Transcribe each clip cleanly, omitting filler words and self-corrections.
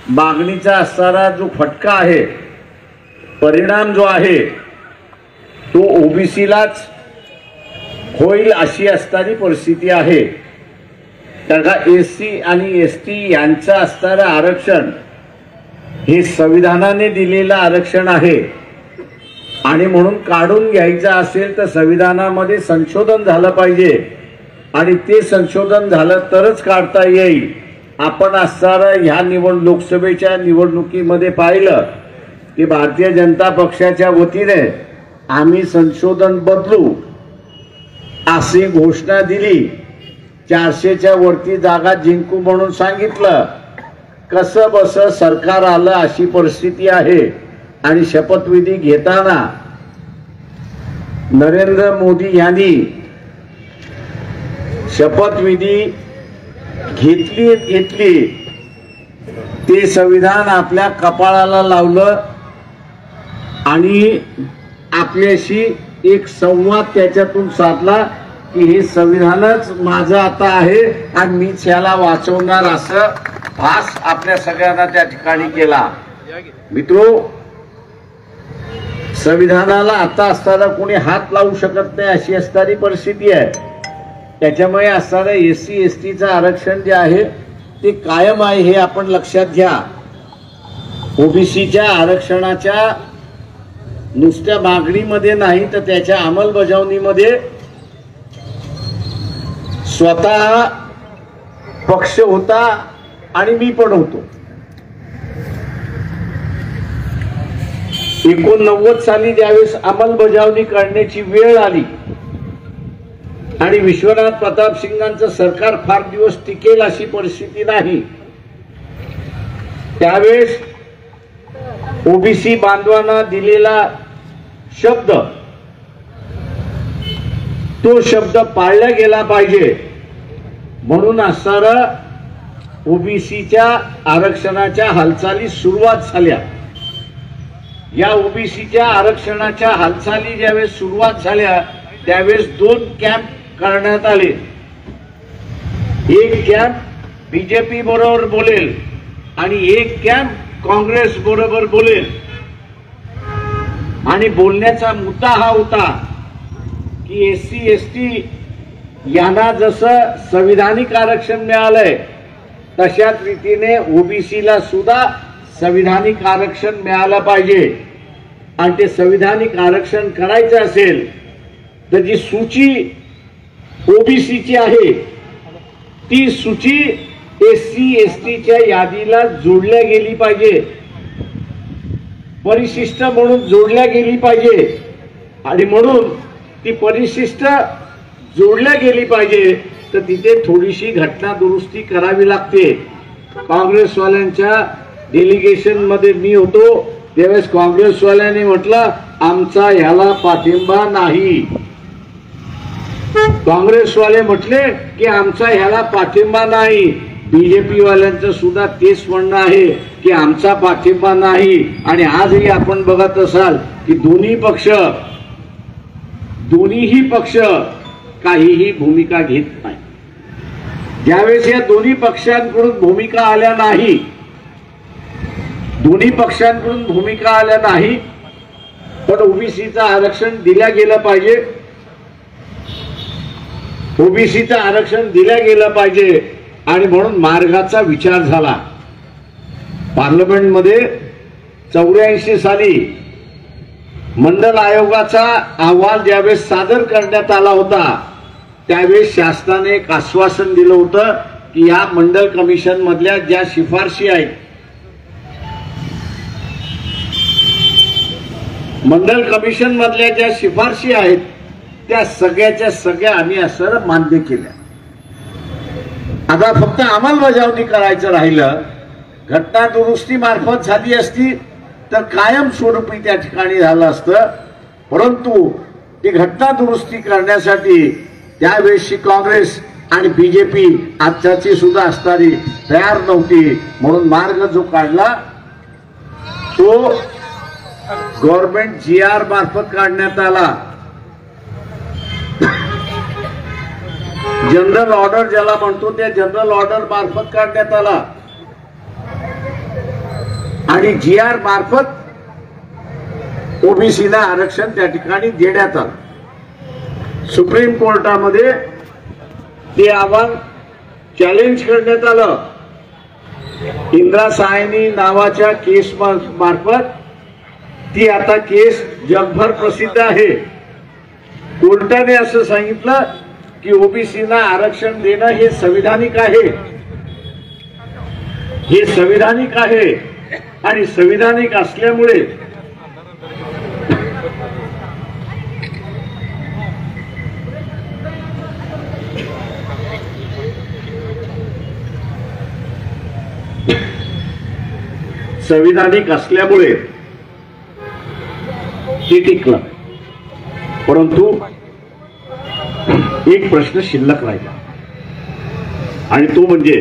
मागणीचा असणारा जो फटका आहे, परिणाम जो आहे तो ओबीसीलाच होईल अशी असणारी परिस्थिती आहे। कारण का एससी आणि एसटी यांचं असणारं आरक्षण हे संविधानाने दिलेलं आरक्षण आहे आणि म्हणून काढून घ्यायचं असेल तर संविधानामध्ये संशोधन झालं पाहिजे आणि ते संशोधन झालं तरच काढता येईल। आपण असणारं ह्या लोकसभेच्या निवडणुकीमध्ये पाहिलं की भारतीय जनता पक्षाच्या वतीने आम्ही संशोधन बदलू अशी घोषणा दिली, 400च्या वरती जागा जिंकू म्हणून सांगितलं, कसं बस सरकार आलं अशी परिस्थिती आहे। आणि शपथविधी घेताना नरेंद्र मोदी यांनी शपथविधी घेतली ते संविधान आपल्या कपाळाला लावलं आणि आपल्याशी एक संवाद त्याच्यातून साधला की हे संविधानच माझं आता आहे आणि मीच याला वाचवणार असं भास आपल्या सगळ्यांना त्या ठिकाणी केला। मित्रो, संविधानाला आता असताना कोणी हात लावू शकत नाही अशी असणारी परिस्थिती आहे। त्याच्यामुळे असणारं एससी एसटीचं आरक्षण जे आहे ते कायम आहे हे आपण लक्षात घ्या। ओबीसीच्या आरक्षणाच्या नुसत्या मागणीमध्ये नाही तर त्याच्या अंमलबजावणीमध्ये स्वतः पक्ष होता आणि मी पण होतो। 89 साली ज्यावेळेस अंमलबजावणी करण्याची वेळ आली आणि विश्वनाथ प्रताप सिंगांचं सरकार फार दिवस टिकेल अशी परिस्थिती नाही, त्यावेळेस ओबीसी बांधवांना दिलेला शब्द तो शब्द पाळला गेला पाहिजे म्हणून असणारा ओबीसीच्या आरक्षणाच्या हालचाली सुरुवात झाल्या। या ओबीसीच्या आरक्षणाच्या हालचाली ज्यावेळेस सुरुवात झाल्या त्यावेळेस 2 कॅम्प करण्यात आले। एक कॅम्प बीजेपी बरोबर बोलेल आणि एक कॅम्प काँग्रेस बरोबर बोलेल आणि बोलण्याचा मुद्दा हा होता की एससी एसटी यांना जसं संविधानिक आरक्षण मिळालंय तशाच रीतीने ओबीसीला सुद्धा संविधानिक आरक्षण मिळालं पाहिजे आणि ते संविधानिक आरक्षण करायचं असेल तर जी सूची ओबीसीची आहे ती सूची एससी एसटीच्या यादीला जोडल्या गेली पाहिजे, परिशिष्ट म्हणून जोडल्या गेली पाहिजे आणि म्हणून ती परिशिष्ट जोडल्या गेली पाहिजे तर तिथे थोडीशी घटना दुरुस्ती करावी लागते। काँग्रेसवाल्यांच्या डेलिगेशन मध्ये मी होतो त्यावेळेस काँग्रेसवाल्यांनी म्हटलं आमचा ह्याला पाठिंबा नाही, काँग्रेसवाले म्हटले की आमचा ह्याला पाठिंबा नाही, बीजेपी वाल्यांचं सुद्धा तेच म्हणणं आहे की आमचा पाठिंबा नाही। आणि आजही आपण बघत असाल की दोन्हीही पक्ष काहीही भूमिका घेत नाही। ज्यावेळेस या दोन्ही पक्षांकडून भूमिका आल्या नाही, पण ओबीसीचं आरक्षण दिल्या गेलं पाहिजे, ओबीसीचं आरक्षण दिल्या गेलं पाहिजे आणि म्हणून मार्गाचा विचार झाला। पार्लमेंटमध्ये 84 साली मंडल आयोगाचा अहवाल ज्यावेळेस सादर करण्यात आला होता त्यावेळेस शासनाने एक आश्वासन दिलं होतं की या मंडल कमिशन मधल्या ज्या शिफारशी आहेत, मंडल कमिशन मधल्या ज्या शिफारशी आहेत त्या सगळ्याच्या सगळ्या आम्ही असं मान्य केल्या। आता फक्त अंमलबजावणी करायचं राहिलं, घटना दुरुस्ती मार्फत झाली असती तर कायम स्वरूपी त्या ठिकाणी झालं असतं, परंतु ती घटना दुरुस्ती करण्यासाठी त्यावेळेसची काँग्रेस आणि बीजेपी आजच्याची सुद्धा असणारी तयार नव्हती। म्हणून मार्ग जो काढला तो गव्हर्नमेंट GR मार्फत काढण्यात आला। जनरल ऑर्डर ज्याला म्हणतो त्या जनरल ऑर्डर मार्फत काढण्यात आला आणि GR मार्फत ओबीसीला आरक्षण त्या ठिकाणी देण्यात आलं. सुप्रीम कोर्टामध्ये ते आव्हान चॅलेंज करण्यात आलं. इंदिरा सायनी नावाच्या केस मार्फत ती आता केस जगभर प्रसिद्ध आहे. कोर्टाने असं सांगितलं की ओबीसीला आरक्षण देणं हे संविधानिक आहे, हे संविधानिक आहे आणि संविधानिक असल्यामुळे ते टिकलं. परंतु एक प्रश्न शिल्लक राहिला आणि तो म्हणजे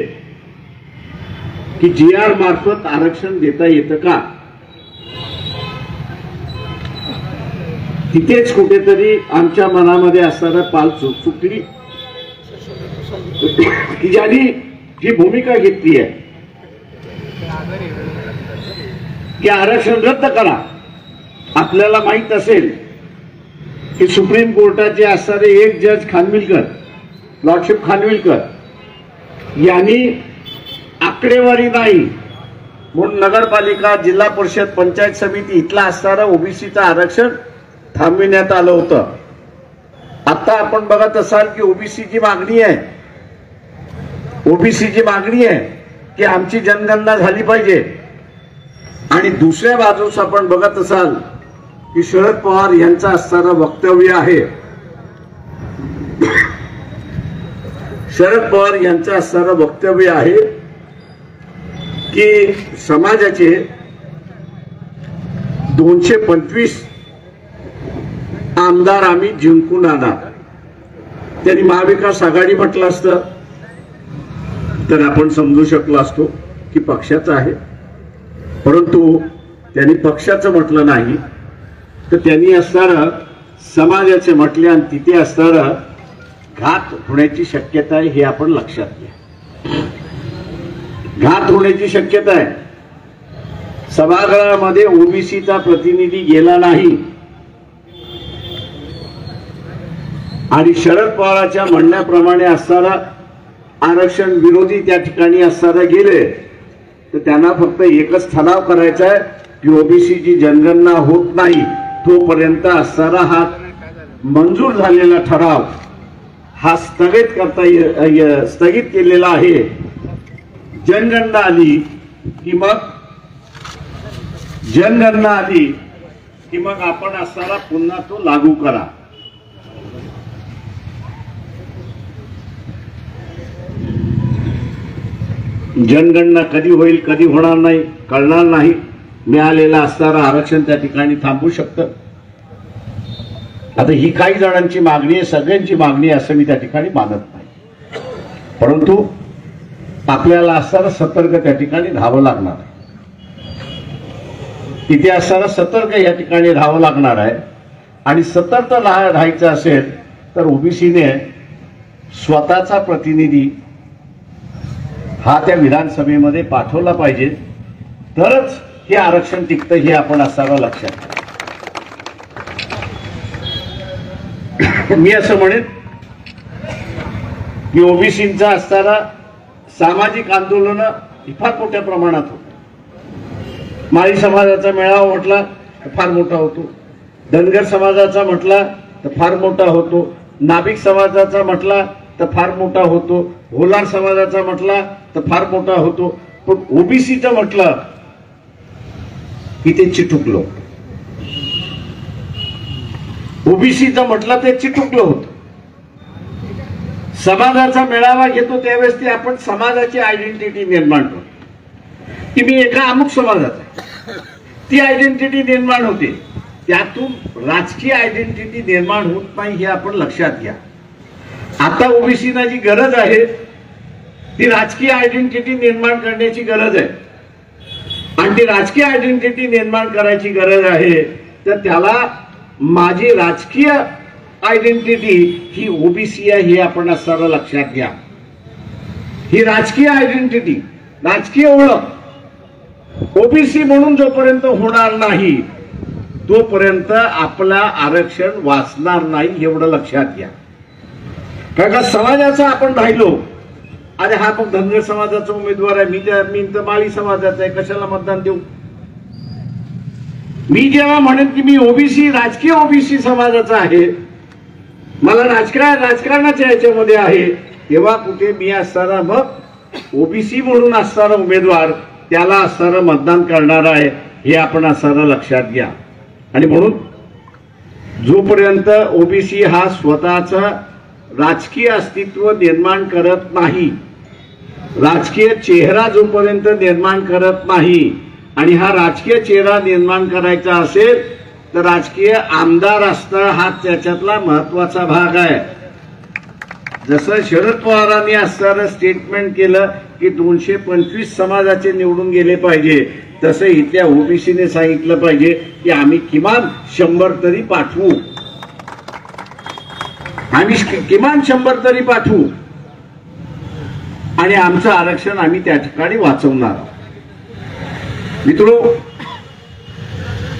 की GR मार्फत आरक्षण देता येतं का. तिथेच कुठेतरी आमच्या मनामध्ये असताना पाल चुकली की ज्यांनी जी भूमिका घेतली आहे की आरक्षण रद्द करा. आपल्याला माहित असेल की सुप्रीम कोर्टाचे असणारे एक जज खानविलकर, लॉर्डशिप खानविलकर यांनी आकडेवारी नाही म्हणून नगरपालिका, जिल्हा परिषद, पंचायत समिती इथला असणारा ओबीसीचं आरक्षण थांबविण्यात आलं होतं. आता आपण बघत असाल की ओबीसीची मागणी आहे, ओबीसीची मागणी आहे की आमची जनगणना झाली पाहिजे. आणि दुसऱ्या बाजूस आपण बघत असाल की शरद पवार यांचं असणारं वक्तव्य आहे, शरद पवार यांचं असणारं वक्तव्य आहे की समाजाचे 225 आमदार आम्ही जिंकून आणणार. त्यांनी महाविकास आघाडी म्हटलं असतं तर आपण समजू शकलो असतो की पक्षाचं आहे. परंतु त्यांनी पक्षाचं म्हटलं नाही तर त्यांनी असणारं समाजाचे म्हटले आणि तिथे असणारं घात होण्याची शक्यता आहे हे आपण लक्षात घ्या. घात होण्याची शक्यता आहे. सभागृहामध्ये ओबीसीचा प्रतिनिधी गेला नाही आणि शरद पवारांच्या म्हणण्याप्रमाणे असणारा आरक्षण विरोधी त्या ठिकाणी असणारा गेले तर त्यांना फक्त एकच ठराव करायचा आहे की ओबीसीची जनगणना होत नाही तोपर्यंत असणारा हा मंजूर झालेला ठराव हा स्थगित केलेला आहे. जनगणना आली की मग आपण असणारा पुन्हा तो लागू करा. जनगणना कधी होईल कधी होणार नाही कळणार नाही. मिळालेलं असणारं आरक्षण त्या ठिकाणी थांबू शकतं. आता ही काही जणांची मागणी आहे, सगळ्यांची मागणी आहे असं मी त्या ठिकाणी मानत नाही. परंतु आपल्याला असणारं सतर्क त्या ठिकाणी राहावं लागणार आहे. तिथे असणारं सतर्क या ठिकाणी राहावं लागणार आहे. आणि सतर्क राहायचं असेल तर ओबीसीने स्वतःचा प्रतिनिधी हा त्या विधानसभेमध्ये पाठवला पाहिजे तरच हे आरक्षण टिकतं हे आपण असणारं लक्षात. मी असं म्हणेन की ओबीसींचा असणारा सामाजिक आंदोलन फार मोठ्या प्रमाणात होतं. माळी समाजाचा मेळावा म्हटला तर फार मोठा होतो, धनगर समाजाचा म्हटला तर फार मोठा होतो, नाभिक समाजाचा म्हटला तर फार मोठा होतो, होलार समाजाचा म्हटला तर फार मोठा होतो. पण ओबीसीचं म्हटलं की ते चिटुकलं. ओबीसीचं म्हटलं ते चिटुकलं होतं. समाजाचा मेळावा घेतो त्यावेळेस ते आपण समाजाची आयडेंटिटी निर्माण करतो की मी एका अमुक समाजाचा, ती आयडेंटिटी निर्माण होते. त्यातून राजकीय आयडेंटिटी निर्माण होत नाही हे आपण लक्षात घ्या. आता ओबीसीना जी गरज आहे ती राजकीय आयडेंटिटी निर्माण करण्याची गरज आहे. आणि ती राजकीय आयडेंटिटी निर्माण करायची गरज आहे तर त्याला माझी राजकीय आयडेंटिटी ही ओबीसी आहे हे आपण असणारं लक्षात घ्या. ही राजकीय आयडेंटिटी, राजकीय ओळख ओबीसी म्हणून जोपर्यंत होणार नाही तोपर्यंत आपला आरक्षण वाचणार नाही, एवढं लक्षात घ्या. कारण का समाजाचा आपण राहिलो, अरे हा मग धनगर समाजाचा उमेदवार आहे, मी तर माळी समाजाचा आहे, कशाला मतदान देऊ. मी जेव्हा म्हणेन की मी ओबीसी, राजकीय ओबीसी समाजाचा आहे, मला राजकारणाच्या याच्यामध्ये आहे, तेव्हा कुठे मी असताना मग ओबीसी म्हणून असणारा उमेदवार त्याला असणारं मतदान करणार आहे, हे आपण असणारं लक्षात घ्या. आणि म्हणून जोपर्यंत ओबीसी हा स्वतःचा राजकीय अस्तित्व निर्माण करत नाही, राजकीय चेहरा जोपर्यंत निर्माण करत नाही, आणि हा राजकीय चेहरा निर्माण करायचा असेल तर राजकीय आमदार असणं हा त्याच्यातला महत्वाचा भाग आहे. जसं शरद पवारांनी असणारं स्टेटमेंट केलं की 225 समाजाचे निवडून गेले पाहिजे, तसं इथल्या ओबीसीने सांगितलं पाहिजे की आम्ही किमान 100 तरी पाठवू, आम्ही किमान 100 तरी पाठवू आणि आमचं आरक्षण आम्ही त्या ठिकाणी वाचवणार. मित्रो,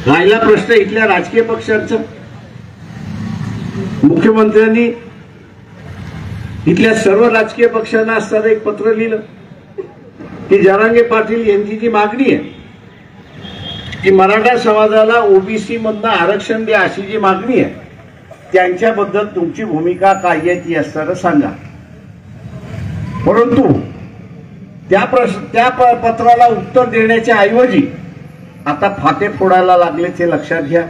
राहिला प्रश्न इथल्या राजकीय पक्षांचा. मुख्यमंत्र्यांनी इथल्या सर्व राजकीय पक्षांना असणारं एक पत्र लिहिलं की जरांगे पाटील यांची जी मागणी आहे की मराठा समाजाला ओबीसी मधनं आरक्षण द्या, अशी जी मागणी आहे, त्यांच्याबद्दल तुमची भूमिका काय आहे ती असणारं सांगा. परंतु त्या पत्राला उत्तर देण्याच्या ऐवजी आता फाटे फोडायला लागले. ते लक्षात घ्या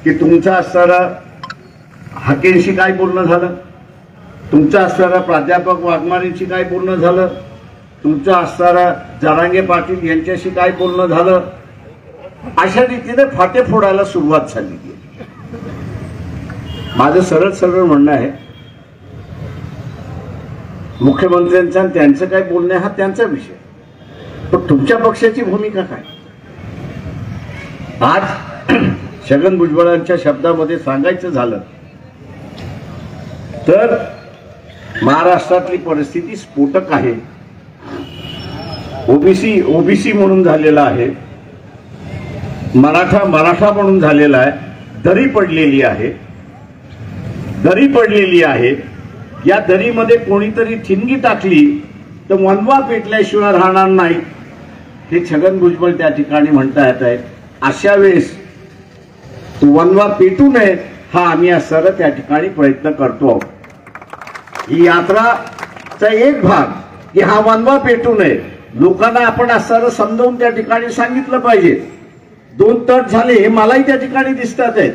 की तुमचं असणारं हाकेंशी काय बोलणं झालं, तुमचं असणारं प्राध्यापक वाघमारेंशी काय बोलणं झालं, तुमचं असणारं जरांगे पाटील यांच्याशी काय बोलणं झालं, अशा रीतीने फाटे फोडायला सुरुवात झाली. माझं सरळ सरळ म्हणणं आहे, मुख्यमंत्र्यांचा आणि त्यांचं काय बोलणं हा त्यांचा विषय, पण तुमच्या पक्षाची भूमिका काय. आज छगन भुजबळांच्या शब्दामध्ये सांगायचं झालं तर महाराष्ट्रातली परिस्थिती स्फोटक आहे. ओबीसी म्हणून झालेला आहे, मराठा म्हणून झालेला आहे, दरी पडलेली आहे. या दरीमध्ये कोणीतरी ठिणगी टाकली तर वनवा पेटल्याशिवाय राहणार नाही, हे छगन भुजबळ त्या ठिकाणी म्हणता येत आहे. अशा वेळेस वनवा पेटू नये हा आम्ही असणारा त्या ठिकाणी प्रयत्न करतो. ही यात्राचा एक भाग की हा वनवा पेटू नये, लोकांना आपण असणारं समजावून त्या ठिकाणी सांगितलं पाहिजे. 2 तट झाले हे मलाही त्या ठिकाणी दिसतात आहेत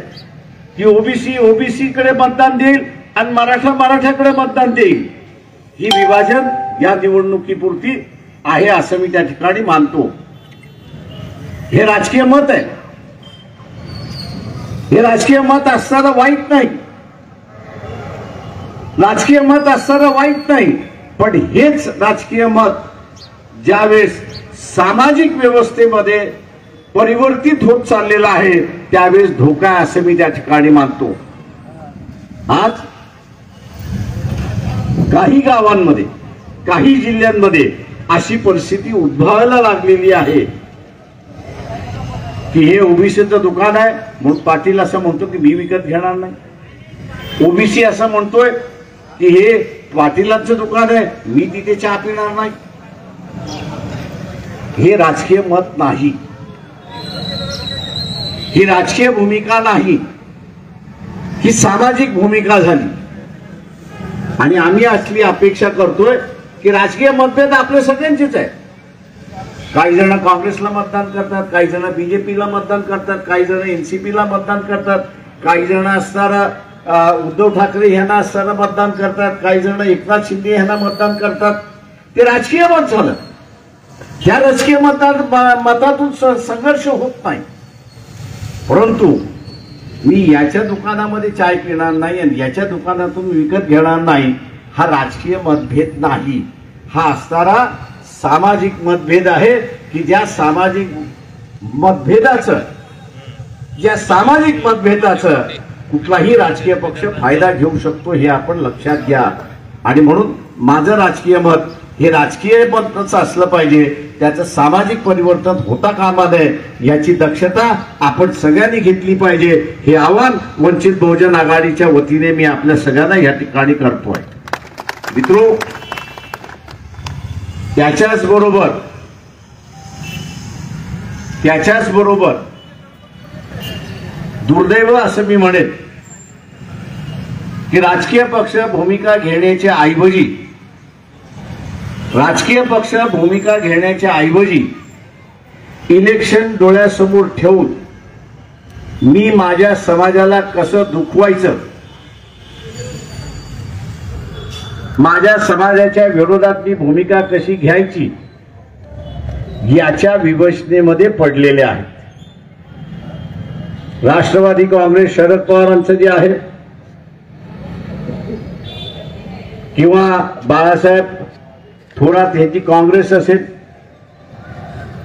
की ओबीसी कडे मतदान देईल आणि मराठ्याकडे मतदान देईल. ही विभाजन या निवडणुकीपुरती आहे असं मी त्या ठिकाणी मानतो. हे राजकीय मत आहे, हे राजकीय मत असणारं वाईट नाही, राजकीय मत असणारं वाईट नाही, पण हेच राजकीय मत ज्यावेळेस सामाजिक व्यवस्थेमध्ये परिवर्तित होत चाललेलं आहे त्यावेळेस धोका आहे असं मी त्या ठिकाणी मानतो. आज काही गावांमध्ये, काही जिल्ह्यांमध्ये अशी परिस्थिती उद्भवायला लागलेली आहे की हे ओबीसीचं दुकान आहे म्हणून पाटील असं म्हणतो की मी विकत घेणार नाही, ओबीसी असं म्हणतोय की हे पाटीलांचं दुकान आहे मी तिथे चहा पिणार नाही. हे राजकीय मत नाही, ही राजकीय भूमिका नाही, ही सामाजिक भूमिका झाली. आणि आम्ही असली अपेक्षा करतोय की राजकीय मतभेद आपले सगळ्यांचेच आहे. काही जण काँग्रेसला मतदान करतात, काही जण बीजेपीला मतदान करतात, काही जण एनसीपीला मतदान करतात, काही जण असणारा उद्धव ठाकरे यांना असताना मतदान करतात, काही जण एकनाथ शिंदे यांना मतदान करतात. ते राजकीय मत झालं. त्या राजकीय मतातून संघर्ष होत नाही. परंतु मी याच्या दुकानामध्ये चाय पिणार नाही आणि याच्या दुकानातून विकत घेणार नाही, हा राजकीय मतभेद नाही, हा असणारा सामाजिक मतभेद आहे की ज्या सामाजिक मतभेदाचं कुठलाही राजकीय पक्ष फायदा घेऊ शकतो हे आपण लक्षात घ्या. आणि म्हणून माझं राजकीय मत हे राजकीय मतच असलं पाहिजे, त्याचं सामाजिक परिवर्तन होता कामा नये याची दक्षता आपण सगळ्यांनी घेतली पाहिजे. हे आवाहन वंचित बहुजन आघाडीच्या वतीने मी आपल्या सगळ्यांना या ठिकाणी करतोय. मित्रो, त्याच्याच बरोबर दुर्दैव असं मी म्हणेन की राजकीय पक्ष भूमिका घेण्याच्या ऐवजी इलेक्शन डोळ्यासमोर ठेवून मी माझ्या समाजाला कसं दुखवायचं, माझ्या समाजाच्या विरोधात मी भूमिका कशी घ्यायची याच्या विवशतेमध्ये पडलेले आहेत. राष्ट्रवादी काँग्रेस शरद पवारांचं जे आहे किंवा बाळासाहेब थोरात यांची काँग्रेस असेल,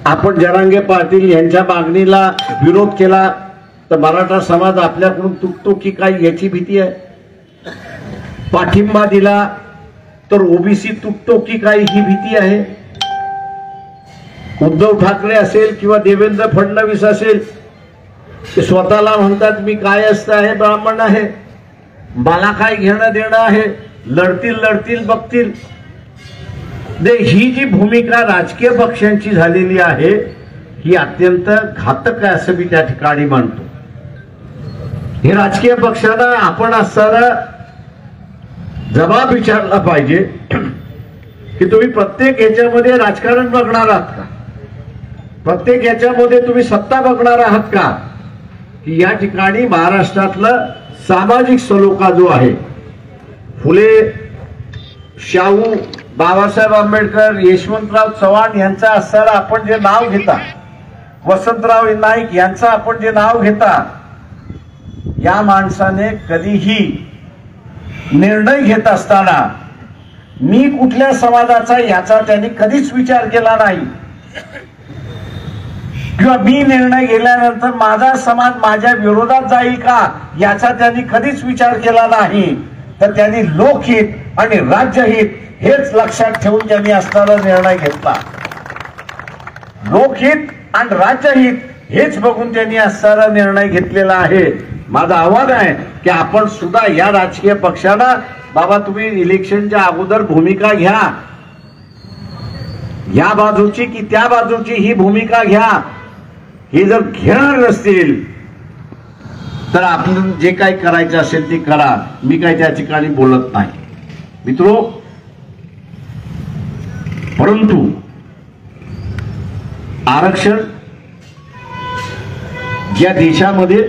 आपण जरांगे पाटील यांच्या मागणीला विरोध केला तर मराठा समाज आपल्याकडून तुटतो की काय याची भीती आहे. पाठिंबा दिला तर ओबीसी तुटतो की काय ही भीती आहे. उद्धव ठाकरे असेल किंवा देवेंद्र फडणवीस असेल, ते स्वतःला म्हणतात मी काय असतं आहे, ब्राह्मण आहे, मला काय घेणं देणं आहे, लढतील बघतील. ही जी भूमिका राजकीय पक्षांची झालेली आहे ही अत्यंत घातक आहे असं मी त्या ठिकाणी मानतो. हे राजकीय पक्षांना आपण असणारा जबाब विचारला पाहिजे की तुम्ही प्रत्येक याच्यामध्ये राजकारण बघणार आहात का, प्रत्येक याच्यामध्ये तुम्ही सत्ता बघणार आहात का, की या ठिकाणी महाराष्ट्रातलं सामाजिक सलोखा जो आहे, फुले, शाहू, बाबासाहेब आंबेडकर, यशवंतराव चव्हाण यांचा असणारा आपण जे नाव घेता, वसंतराव नाईक यांचं आपण जे नाव घेता, या माणसाने कधीही निर्णय घेत असताना मी कुठल्या समाजाचा याचा त्यांनी कधीच विचार केला नाही, किंवा मी निर्णय घेतल्यानंतर माझा समाज माझ्या विरोधात जाईल का याचा त्यांनी कधीच विचार केला नाही. तर त्यांनी लोकहित आणि राज्यहित हेच लक्षात ठेवून त्यांनी असणारा निर्णय घेतला. लोकहित आणि राज्यहित हेच बघून त्यांनी असणारा निर्णय घेतलेला आहे. माझं आव्हान आहे की आपण सुद्धा या राजकीय पक्षांना बाबा तुम्ही इलेक्शनच्या अगोदर भूमिका घ्या, या बाजूची की त्या बाजूची ही भूमिका घ्या. हे जर घेणार नसतील तर आपण जे काही करायचं असेल ते करा, मी काही त्या ठिकाणी बोलत नाही मित्रो. परंतु आरक्षण ज्या देशामध्ये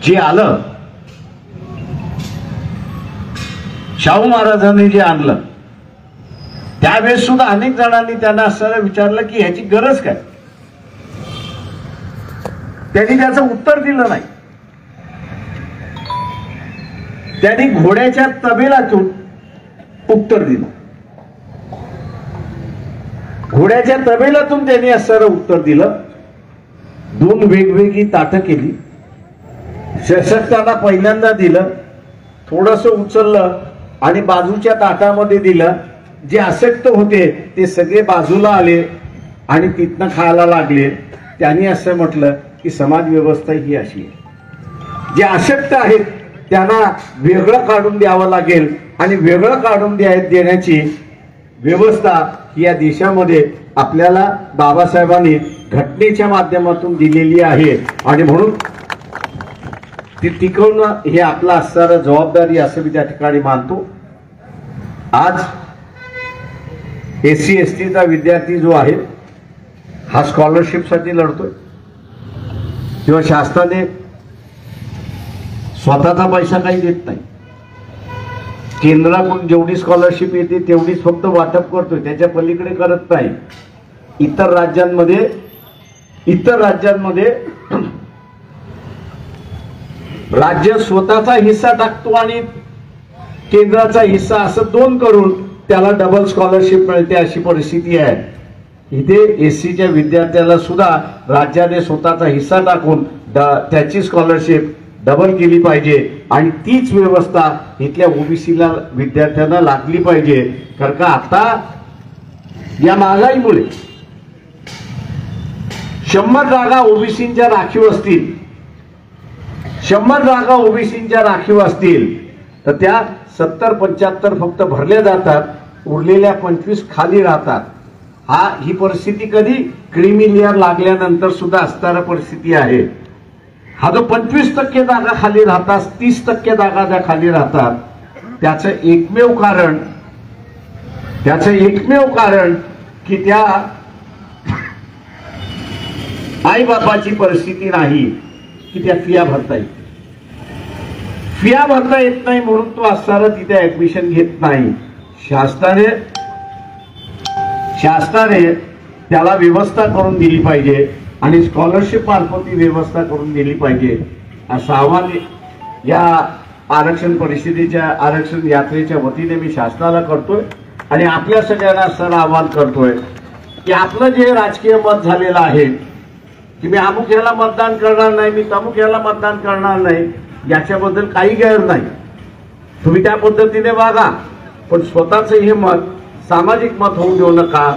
जे आलं, शाहू महाराजांनी जे आणलं, त्यावेळेस सुद्धा अनेक जणांनी त्यांना असं विचारलं की ह्याची गरज काय, त्यांनी त्याचं उत्तर दिलं नाही. त्यांनी घोड्याच्या तबेलातून उत्तर दिलं, घोड्याच्या तबेलातून त्यांनी असं उत्तर दिलं. 2 वेगवेगळी ताटं केली, सशक्तांना पहिल्यांदा दिलं, थोडंसं उचललं आणि बाजूच्या ताटामध्ये दिलं. जे अशक्त होते ते सगळे बाजूला आले आणि तिथनं खायला लागले. त्यांनी असं म्हटलं की समाज व्यवस्था ही अशी आहे, जे अशक्त आहेत त्यांना वेगळं काढून द्यावं लागेल आणि वेगळं काढून देण्याची व्यवस्था या देशामध्ये आपल्याला बाबासाहेबांनी घटनेच्या माध्यमातून दिलेली आहे. आणि म्हणून ती टिकवणं हे आपला असणारा जबाबदारी असं मी त्या ठिकाणी मानतो. आज SC ST चा विद्यार्थी जो आहे हा स्कॉलरशिपसाठी लढतोय, किंवा शासनाने स्वतःचा पैसा काही देत नाही, केंद्राकडून जेवढी स्कॉलरशिप येते तेवढीच फक्त वाटप करतोय, त्याच्या पलीकडे करत नाही. इतर राज्यांमध्ये राज्य स्वतःचा हिस्सा टाकतो आणि केंद्राचा हिस्सा असं 2 करून त्याला डबल स्कॉलरशिप मिळते अशी परिस्थिती आहे. इथे SCच्या विद्यार्थ्याला सुद्धा राज्याने स्वतःचा हिस्सा टाकून त्याची स्कॉलरशिप डबल केली पाहिजे आणि तीच व्यवस्था इथल्या ओबीसीला विद्यार्थ्यांना लागली पाहिजे. कारण का आता या महागाईमुळे 100 जागा ओबीसीच्या राखीव असतील, 100 जागा ओबीसीच्या राखीव असतील तर त्या 70-75 फक्त भरल्या जातात, उरलेल्या 25 खाली राहतात. ही परिस्थिती कधी क्रीमी लेअर लागल्यानंतर सुद्धा असणारी परिस्थिती आहे. हा जो 25% जागा खाली राहतात, 30% जागा ज्या खाली राहतात, त्याचं एकमेव कारण की त्या आई बापाची परिस्थिती नाही की त्या फिया भरता येईल. फिया भरता येत नाही म्हणून तो असणारा तिथे ऍडमिशन घेत नाही. शासनाने त्याला व्यवस्था करून दिली पाहिजे आणि स्कॉलरशिप मार्फत ती व्यवस्था करून दिली पाहिजे असं आव्हान या आरक्षण परिषदेच्या आरक्षण यात्रेच्या वतीने मी शासनाला करतोय आणि आपल्या सगळ्यांना सर आवाहन करतोय की आपलं जे राजकीय मत झालेलं आहे की मी अमुक याला मतदान करणार नाही, मी तमुक याला मतदान करणार नाही, याच्याबद्दल काही गैर नाही. तुम्ही त्या पद्धतीने वागा, पण स्वतःच हे मत सामाजिक मत होऊ देऊ नका,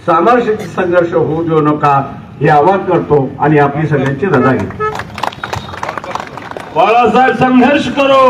सामाजिक संघर्ष होऊ देऊ नका हे आवाहन करतो आणि आपली सगळ्यांची रजा घेतो. बाळासाहेब संघर्ष करो.